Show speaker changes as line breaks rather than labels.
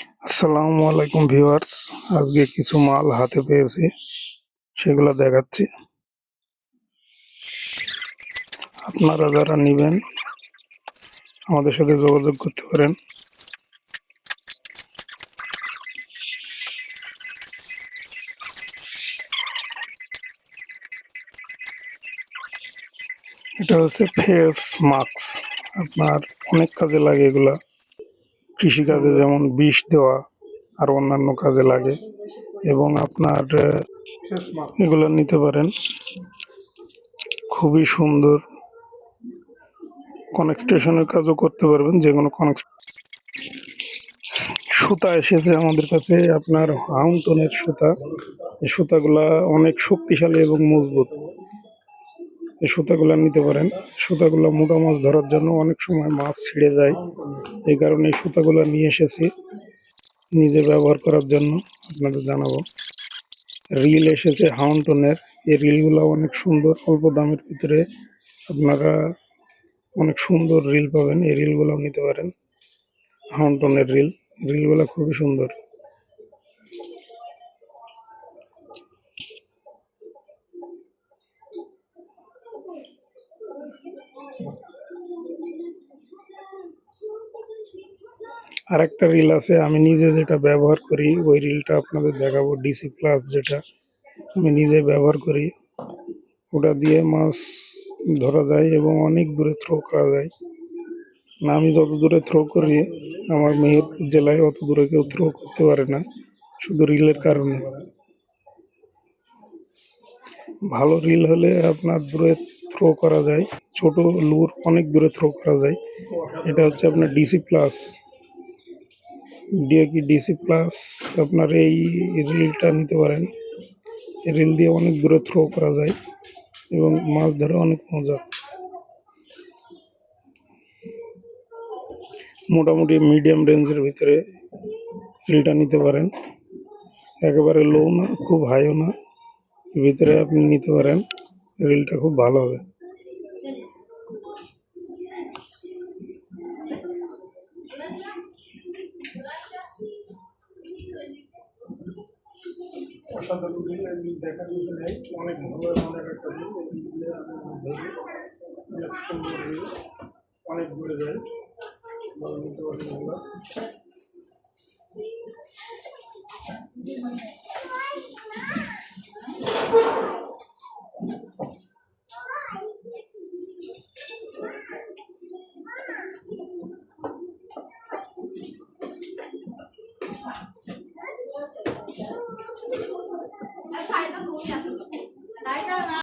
আসসালামু আলাইকুম ভিউয়ার্স, আজকে কিছু মাল হাতে পেয়েছি, সেগুলো দেখাচ্ছি। আপনারা যারা নেবেন আমাদের সাথে যোগাযোগ করতে পারেন। এটা হচ্ছে ফেস মাস্ক। আপনার অনেক কাজে লাগে এগুলা, কৃষিকাজে যেমন বিষ দেওয়া আর অন্যান্য কাজে লাগে। এবং আপনার এগুলো নিতে পারেন, খুবই সুন্দর। কনেকস্টেশনের কাজও করতে পারবেন, যে কোনো সুতা এসেছে আমাদের কাছে, আপনার হাউন্টনের সুতা। এই সুতাগুলা অনেক শক্তিশালী এবং মজবুত। এই সুতাগুলা নিতে পারেন। সুতাগুলা মোটা মাছ ধরার জন্য অনেক সময় মাছ ছিঁড়ে যায়, এই কারণে এই সুতাগুলা নিয়ে এসেছি নিজে ব্যবহার করার জন্য। আপনাদের জানাবো, রিল এসেছে হাউন্টনের। এই রিলগুলো অনেক সুন্দর, অল্প দামের ভিতরে আপনারা অনেক সুন্দর রিল পাবেন। এই রিলগুলো নিতে পারেন, হাউন্টনের রিলগুলো খুবই সুন্দর। আরেকটা রিল আছে, আমি নিজে যেটা ব্যবহার করি ওই রিলটা আপনাদের দেখাবো। ডিসি প্লাস, যেটা আমি নিজে ব্যবহার করি, ওটা দিয়ে মাছ ধরা যায় এবং অনেক দূরে থ্রো করা যায়। না, আমি যত দূরে থ্রো করি, আমার মেহেরপুর জেলায় অত দূরে কেউ থ্রো করতে পারে না, শুধু রিলের কারণে। ভালো রিল হলে আপনার দূরে থ্রো করা যায়, ছোট লুর অনেক দূরে থ্রো করা যায়। এটা হচ্ছে আপনার ডিসি প্লাস, ডিসি প্লাস। আপনার এই রিলটা নিতে পারেন। এই রিল দিয়ে অনেক দূরে থ্রো করা যায় এবং মাছ ধরে অনেক মজা। মোটামুটি মিডিয়াম রেঞ্জের ভিতরে রিলটা নিতে পারেন, একেবারে লো না, খুব হাইও না, ভিতরে আপনি নিতে পারেন। রিলটা খুব ভালো হবে। দেখার কিছু নেই, অনেক ভালো, অনেক একটা অনেক ঘুরে যায়, নিতে পারেন।